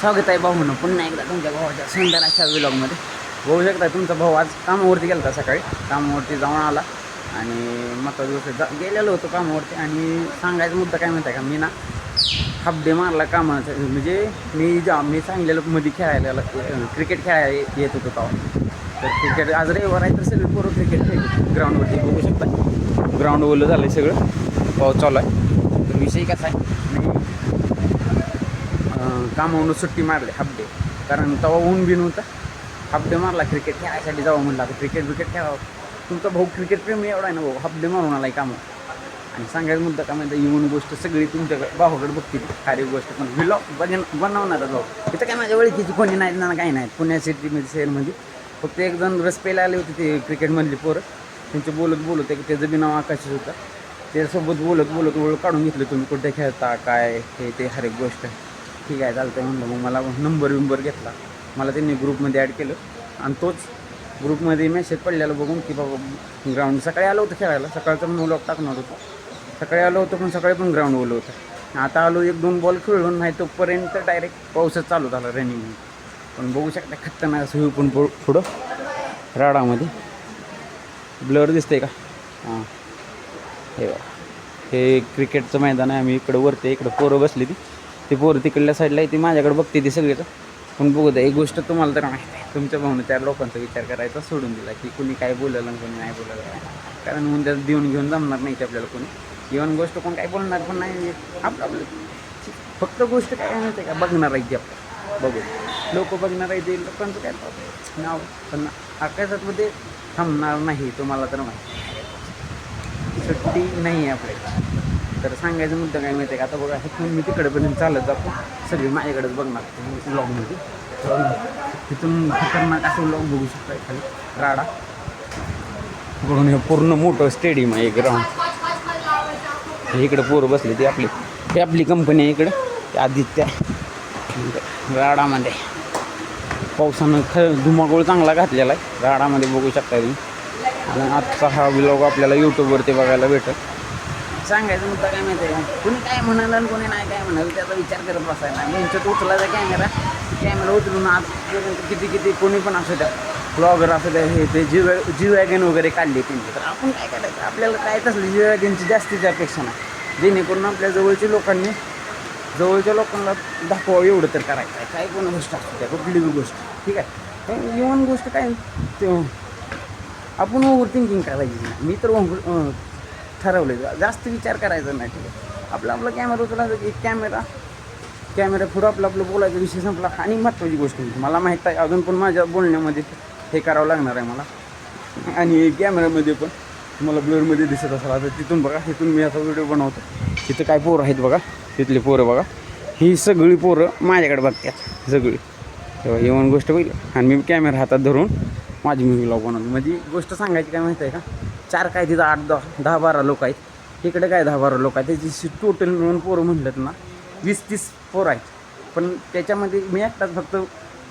स्वागत आहे भाऊनं पुन्हा एकदा तुमच्या भावाच्या सुंदर अशा व्लॉगमध्ये. बघू शकता तुमचा भाऊ आज कामावरती गेला होता. सकाळी कामावरती जाऊन आला आणि मग दिवस गेलेलो होतो कामावरती. आणि सांगायचा मुद्दा काय म्हणताय का, मी ना हाफ डे मारला कामाचा. म्हणजे मी सांगलेलं मध्ये खेळायला क्रिकेट खेळायला येत होतो तेव्हा. तर क्रिकेट आज रविवार आहे तर सगळे पोरं क्रिकेट खेळले ग्राउंडवरती. बघू शकता ग्राउंड ओलं झालं आहे सगळं, पाऊस चालू आहे. तर विषय कसा आहे, मी कामावरून सुट्टी मारली हाफ डे, कारण तेव्हा ऊन बिन होता. हाफ डे मारला क्रिकेट खेळायसाठी जावं म्हणलं, आता क्रिकेट खेळावं. तुमचा भाऊ क्रिकेट प्रेमी एवढा आहे ना भाऊ, हाफ डे मारून आला आहे कामावर. आणि सांगायचा मुद्दा काय म्हणता, येऊन गोष्ट सगळी तुमच्याकडे भावाकडे बघतील खारी गोष्ट. पण व्लॉग बनवणार भाऊ इथं काय माझ्या ओळखीची कोणी नाहीत ना, काही नाहीत. पुण्या सिटीमध्ये शहरमध्ये फक्त एक जण रस प्यायला आले होते ते क्रिकेटमधले पोरं. त्यांचे बोलत त्याचं बी नाव आकाशच होतं. त्यासोबत बोलत ओळख काढून घेतलं, तुम्ही कुठे खेळता काय हे ते हर एक गोष्ट. ठीक आहे चालतं म्हणलं. मग मला नंबर घेतला, मला त्यांनी ग्रुपमध्ये ॲड केलं. आणि तोच ग्रुपमध्ये मेसेज पडलेला बघून की बाबा ग्राउंड सकाळी आलो होतं खेळायला. सकाळचं पण व्लॉग टाकणार होतो. सकाळी आलो होतो पण सकाळी पण ग्राउंड ओलं होतं. आता आलो 1-2 बॉल खेळून, नाही तोपर्यंत डायरेक्ट पाऊसच चालू झाला रनिंग. पण बघू शकता खतरनाक असं पण पुढं राडामध्ये ब्लर दिसतंय का. हां हे क्रिकेटचं मैदान आहे. आम्ही इकडं वरते इकडं पोरं बसली ती पोरं तिकडल्या साईडला ती माझ्याकडे बघते ती सगळीचं. पण बघू द्या, एक गोष्ट तुम्हाला तर माहिती आहे, तुमच्या भाऊनं त्या लोकांचा विचार करायचा सोडून दिला की कुणी काय बोललं आणि कोणी नाही बोललं. कारण उद्या देऊन घेऊन जमणार नाही की आपल्याला कोणी. इव्हन गोष्ट कोण काय बोलणार पण नाही. आपलं फक्त गोष्ट काय माहिती आहे का, बघणार आहे ती आपलं बघू. लोक बघणार आहे ते लोकांचं काय नाव, पण आकाशामध्ये थांबणार नाही. तुम्हाला तर माहिती सुट्टी नाही आहे आपल्याला. तर सांगायचा मुद्दा काय माहिती आहे का, आता बघा हे मी तिकडेपर्यंत चालत जातो, सगळे माझ्याकडेच बघणार व्लॉगमध्ये. तिथून खतरनाक असं व्लॉग बघू शकता. खाली राडा बघून हे पूर्ण मोठं स्टेडियम आहे ग्राउंड. इकडं पोरं बसले ते आपली कंपनी आहे इकडं आदित्य. राडामध्ये पावसानं धुमाकूळ चांगला घातलेला आहे राडामध्ये, बघू शकता तुम्ही. आणि आजचा हा व्लॉग आपल्याला यूट्यूबवरती बघायला भेटेल. सांगायचं मुद्दा काय माहिती आहे का, कोणी काय म्हणाल आणि कोणी नाही काय म्हणाल त्याचा विचार करत बसायला. यांच्यात उचलायचा कॅमेरा उचलून आज किती कोणी पण असू द्या, ब्लॉगर असू द्या, हे ते जी वॅगन वगैरे काढली त्यांची. तर आपण काय करायचं, आपल्याला काय तसलं जी वॅगनची जास्तीची अपेक्षा नाही. जेणेकरून आपल्या जवळच्या लोकांना दाखवावं एवढं तर करायचं आहे. काय कोण गोष्ट असू द्या, कुठली बी गोष्ट. ठीक आहे, इव्हन गोष्ट काय ते आपण ओव्हर थिंकिंग करायची नाही. मी तर ठरवलं जास्त विचार करायचा नाही. ठीक आहे, आपला कॅमेरा उचलायचा की कॅमेरा पुढं आपलं बोलायचा विषय संपला. आणि महत्त्वाची गोष्ट मला माहीत आहे, अजून पण माझ्या बोलण्यामध्ये हे करावं लागणार आहे मला. आणि कॅमेऱ्यामध्ये पण तुम्हाला ब्लरमध्ये दिसत असेल. आता तिथून बघा, तिथून मी आता व्हिडिओ बनवतो. तिथं काय पोरं आहेत बघा, तिथले पोरं बघा, ही सगळी पोरं माझ्याकडे बघतात सगळी. तेव्हा येऊन गोष्ट बघितली. आणि मी कॅमेरा हातात धरून माझी मी व्लॉग बनवतो. म्हणजे गोष्ट सांगायची काय माहिती आहे का, 4 काय तिथं 8-10-12 लोक आहेत. इकडे काय 10-12 लोक आहेत. त्याची टोटल मिळून पोरं म्हणलं ना 20-30 पोरं आहेत. पण त्याच्यामध्ये मी एकटाच फक्त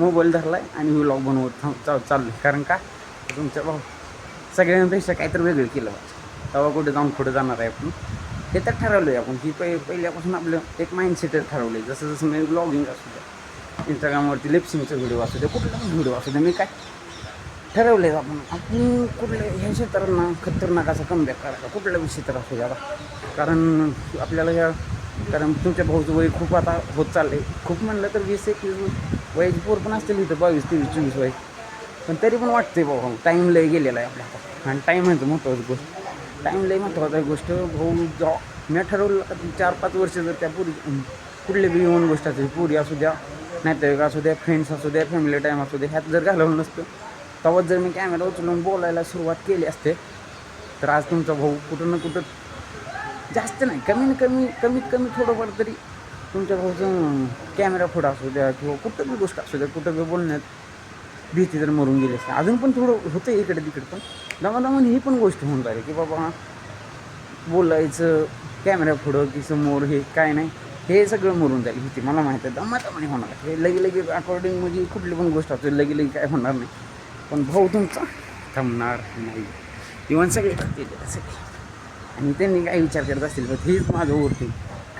मोबाईल धरला आहे आणि व्लॉग बनवत चाललो आहे. कारण का, तुमच्या भाऊ सगळ्यांपेक्षा काहीतरी वेगळं केलं पाहिजे. तेव्हा कुठे जाऊन पुढे जाणार आहे आपण. हे तर ठरवलं आहे आपण की पहिल्यापासून आपलं एक माइंडसेटच ठरवलं आहे. जसं मी ब्लॉगिंग असू द्या, इंस्टाग्रामवरती लिपसिंगचा व्हिडिओ असू द्या, कुठलाच व्हिडिओ असू द्या, मी काय ठरवलं आहे आपण कुठल्या ह्या क्षेत्रांना खतरनाक असा कमबॅक करायचा, कुठल्या क्षेत्र असू द्या. कारण आपल्याला कारण तुमच्या भाऊचं वय खूप आता होत चाललं आहे. खूप म्हणलं तर 20-21 वयाची पोर पण असतील इथं, 22-23-24 वय. पण तरी पण वाटते भाऊ टाईम लय गेलेला आहे आपल्या हातात. आणि टाईम आहे तर महत्त्वाची गोष्ट, टाईम लय महत्त्वाची गोष्ट भाऊ. मी ठरवलं 4-5 वर्ष जर त्या कुठले बी येऊन गोष्ट असेल, पुरी असू द्या, नातेवाईक असू द्या, फ्रेंड्स असू द्या, फॅमिली टाईम असू द्या, ह्यात जर घालवलं नसतं तेव्हाच जर मी कॅमेरा उचलून बोलायला सुरुवात केली असते तर आज तुमचा भाऊ कुठं ना कुठं जास्त नाही कमीत कमी थोडंफार तरी तुमच्या भाऊचं कॅमेरा पुढं असू द्या किंवा कुठं बी गोष्ट असू द्या, कुठं बी बोलण्यात भीती जर मरून गेली असते. अजून पण थोडं होतं इकडे तिकडे, पण दमादमाने ही पण गोष्ट होऊन जाईल की बाबा बोलायचं कॅमेरा पुढं की समोर हे काय नाही, हे सगळं मरून जाईल भीती. मला माहीत आहे दमादमाने होणार. हे लगे अकॉर्डिंग म्हणजे कुठली पण गोष्ट असते लगे काय होणार नाही. पण भाऊ तुमचा थांबणार नाही. इव्हन सगळे सगळे आणि त्यांनी काय विचार करत असतील तर हेच माझं ओरते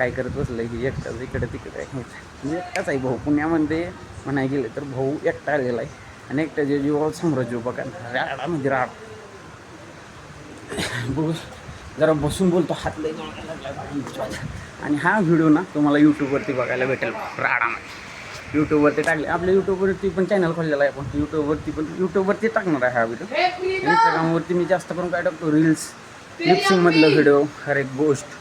काय करत बसलं की एकटाच इकडे तिकडे मी एकटाच आहे भाऊ पुण्यामध्ये म्हणायला गेलं तर भाऊ एकटा आलेला आहे आणि एकट्याच्या जीवावर साम्राज्य उभा करणार राडा म्हणजे राड बघू जरा बसून बोलतो हात लई आणि हा व्हिडिओ ना तुम्हाला यूट्यूबवरती बघायला भेटेल राडामध्ये यूट्यूबवरती टाकले आपल्या यूट्यूबवरती पण चॅनल खोललेला आहे आपण यूट्यूबवरती टाकणार आहे हा व्हिडिओ इंस्टाग्रामवरती मी जास्त करून काय टाकतो रील्स लिपसिंगमधलं व्हिडिओ हर एक गोष्ट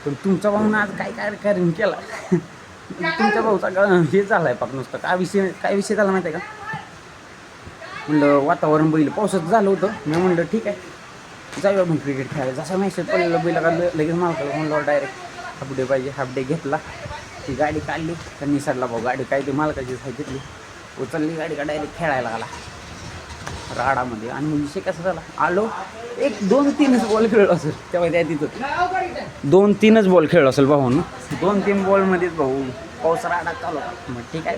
पण तुमचा भाऊन आज काय कार्यक्रम केला तुमच्या भाऊचा हे झाला आहे पाक नुसतं काय विषय झाला माहिती आहे का म्हणलं वातावरण बैल पावसाचं झालं होतं मी म्हणलं ठीक आहे जाऊया मग क्रिकेट खेळायला जसा मेसेज पडलेला बैला का लगेच मालकाला म्हणलं डायरेक्ट हाफ डे पाहिजे हाफ डे घेतला ती गाडी काढली तर निसरला भाऊ गाडी काय ती मालकाची घेतली उचलली गाडी का डायरेक्ट खेळायला आला राडामध्ये आणि विषय कसा झाला आलो 1-2-3 बॉल खेळलो असेल तेव्हा त्या तिथं 2-3 बॉल खेळलो असेल भाऊ ना 2-3 बॉलमध्येच भाऊ पाऊस राडा चालू मग ठीक आहे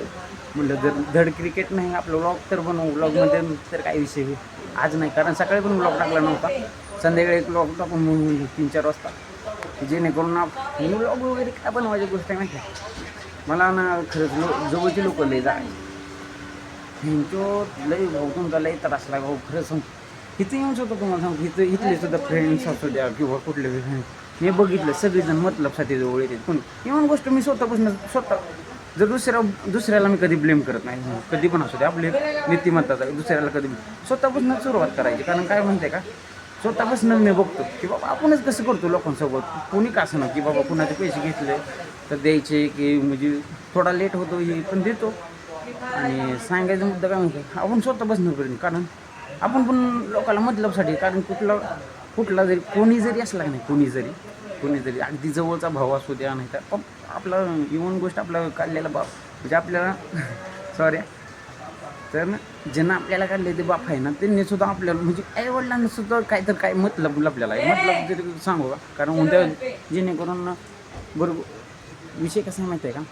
म्हटलं जर धड क्रिकेट नाही आपलं व्लॉग तर बनवू व्लॉगमध्ये तर काय विषय होईल आज नाही कारण सकाळी पण व्लॉग टाकला नव्हता संध्याकाळी एक व्लॉग टाकून 3-4 वाजता जेणेकरून व्लॉग वगैरे काय बनवायची गोष्ट आहे माहिती मला ना खरंच जवळची लोक लई जायचे ह्यांचो लई भाऊ तुमचा लई त्रास लागला भाऊ खरं सांग इथं येऊन सुद्धा तुम्हाला सांगतो इथले सुद्धा फ्रेंड्स असू द्या किंवा कुठले फ्रेंड्स मी बघितलं सगळेजण मतलबसाठी जवळ येते पण इव्हन गोष्ट मी स्वतःपासून जर दुसऱ्याला मी कधी ब्लेम करत नाही कधी पण असू दे आपले नीतिमत्ताच आहे दुसऱ्याला कधी स्वतःपासून सुरुवात करायची कारण काय म्हणते का स्वतःपासून मी बघतो की बाबा आपणच कसं करतो लोकांसोबत कोणी का असं ना की बाबा कुणाचे पैसे घेतले तर द्यायचे की म्हणजे थोडा लेट होतो हे पण देतो आणि सांगायचा मुद्दा काय म्हणतो आपण स्वतःपासून करेन कारण आपण पण लोकांना मतलबसाठी कारण कुठला जरी कोणी जरी असला नाही कोणी जरी अगदी जवळचा भाव असू द्या नाही तर आपला इव्हन गोष्ट आपला काढलेला बाप म्हणजे आपल्याला सॉरी तर ज्यांना आपल्याला काढले ते बाप आहे ना त्यांनी सुद्धा आपल्याला म्हणजे आईवडिलांना सुद्धा काय मतलब आपल्याला आहे मतलब जरी सांगू का कारण उद्या जेणेकरून बरोबर विषय कसा माहिती आहे का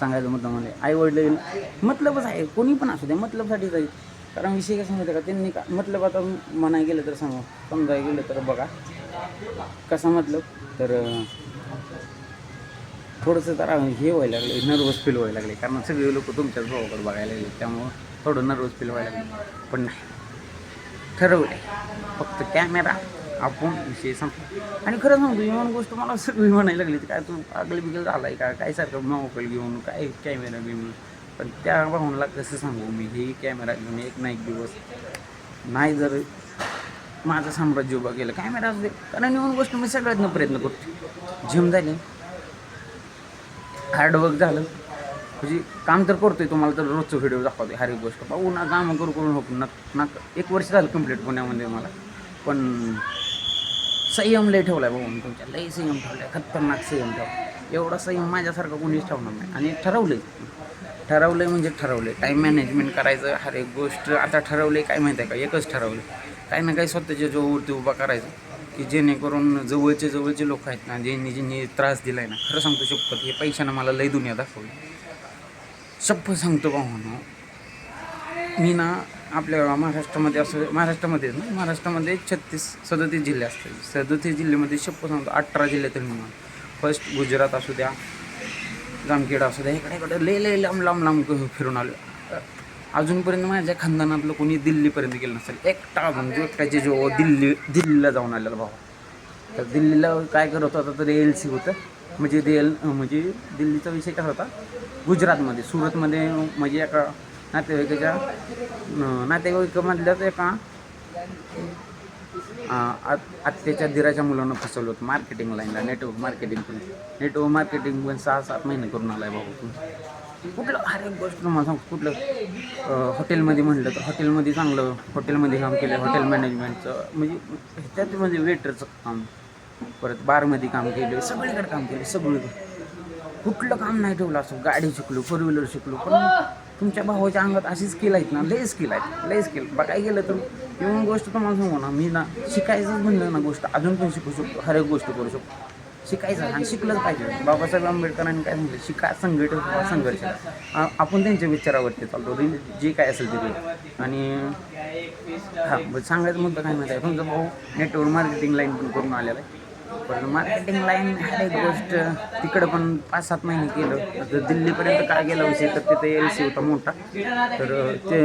सांगायचं मुद्दा म्हणजे आईवडील मतलबच आहे कोणी पण असू द्या मतलबसाठी जाईल कारण विषय कसा माहिती आहे का त्यांनी का मतलब आता म्हणाय गेलं तर सांगा समजायला गेलं तर बघा कसा मतलब तर थोडंसं जरा हे व्हायला लागले नर्वस फील व्हायला लागले कारण सगळे लोक तुमच्याच भावाकडे बघायला लागले त्यामुळं थोडं नर्वस फील व्हायला लागले पण नाही ठरवलं फक्त कॅमेरा आपण विषय सांगतो आणि खरं सांगतो इव्हन गोष्ट मला सगळी म्हणायला लागली काय तू आगल बिगल झाला आहे का काय सारखं मोबाईल घेऊन काय कॅमेरा घेऊन पण त्या भाऊनला कसं सांगू मी हे कॅमेरा घेऊन एक ना एक दिवस नाही जर माझं साम्राज्य उभं केलं कॅमेरा असू दे कारण इव्हन गोष्ट मी सगळ्यातनं प्रयत्न करतो जिम झाली हार्डवर्क झालं म्हणजे काम तर करतोय तुम्हाला तर रोजचं व्हिडिओ दाखवतोय हर एक गोष्ट पाहू ना कामं करून हो ना 1 वर्ष झालं कंप्लीट पुण्यामध्ये मला पण संयम लय ठेवला आहे भाऊ तुमच्या लय संयम ठेवला आहे खतरनाक संयम ठेवला एवढा संयम माझ्यासारखं कोणीच ठेवणार नाही आणि ठरवलं आहे म्हणजे ठरवलं आहे टाईम मॅनेजमेंट करायचं हर एक गोष्ट आता ठरवलं आहे काय माहिती आहे का एकच ठरवलं काही ना काही स्वतःच्या जोवरती उभा करायचं की जेणेकरून जवळचे लोक आहेत ना ज्यांनी त्रास दिला आहे ना खरं सांगतो शपथ हे पैशानं मला लय दुनिया दाखवली शपथ सांगतो भावानो मी ना आपल्या महाराष्ट्रामध्ये 37 जिल्हे असतात 37 जिल्ह्यामध्ये शपथ सांगतो 18 जिल्हे तरी म्हणून फर्स्ट गुजरात असू द्या जामखेड असू द्या इकडे लय लांब फिरून आलो अजूनपर्यंत माझ्या खानदानातलं कोणी दिल्लीपर्यंत गेलं नसेल एकटा अजून जो दिल्लीला जाऊन आलेला भाऊ तर दिल्लीला काय करत होता तर ALC होतं म्हणजे दिल्लीचा विषय कसा होता गुजरातमध्ये सुरतमध्ये म्हणजे एका नातेवाईकामधल्याच एका आत्याच्या दिराच्या मुलांना फसवलं होतं मार्केटिंग लाईनला नेटवर्क मार्केटिंग पण 6-7 महिने करून आला आहे बाबा कुठलं हर एक गोष्ट तुम्हाला सांगतो कुठलं हॉटेलमध्ये म्हटलं तर हॉटेलमध्ये चांगलं हॉटेलमध्ये काम केलं हॉटेल मॅनेजमेंटचं म्हणजे त्याच्यामध्ये वेटरचं काम परत बारमध्ये काम केलं सगळीकडे काम केलं सगळीकडे कुठलं काम नाही ठेवलं असं गाडी शिकलो 4 व्हीलर शिकलो पण तुमच्या भावाच्या अंगात अशी स्किल आहेत ना लय स्किल बघायला गेलं तर येऊन गोष्ट तुम्हाला सांगू ना मी ना शिकायचंच म्हणलं ना गोष्ट अजून पण शिकू शकतो हर एक गोष्ट करू शकतो शिकायचं आणि शिकलंच पाहिजे बाबासाहेब आंबेडकरांनी काय म्हटलं शिका संघर्ष आपण त्यांच्या विचारावरती चालतो जे काय असेल ते आणि हां सांगायचं मुद्दा काय माहिती आहे तुमचा भाऊ नेटवर्क मार्केटिंग लाईन पण करून आलेला आहे पण मार्केटिंग लाईन हर एक गोष्ट तिकडं पण 5-7 महिने केलं. तर दिल्लीपर्यंत काय गेला विषय तर तिथे एल सी होता मोठा. तर ते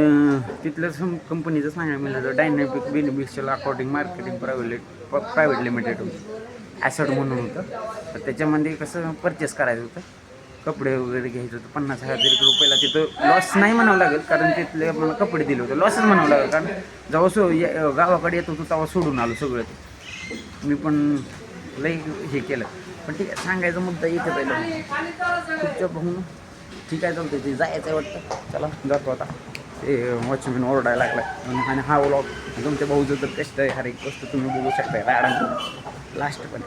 तिथलं कंपनीचं सांगायला मिळालं तर dynamic beneficial accounting marketing private limited होतं, ॲसेट म्हणून होतं. तर त्याच्यामध्ये कसं परचेस करायचं होतं, कपडे वगैरे घ्यायचं होतं. 50,000 रुपयाला तिथं लॉस नाही म्हणावं लागेल, कारण तिथले मला कपडे दिले होते. लॉसच म्हणावं लागेल, कारण जेव्हा गावाकडे येत होतो तेव्हा सोडून आलो सगळं ते. मी पण लई हे केलं. पण ठीक आहे, सांगायचा मुद्दा इथे पहिलं खूपच्या बघून ठीक आहे, चालतं ते जायचं आहे वाटतं. चला जातो आता. ते वॉचमॅन ओरडायला लागला. आणि हा व्लॉग तुमच्या भाऊचं तर कष्ट आहे, हर एक गोष्ट तुम्ही बघू शकता राडा लास्ट पण.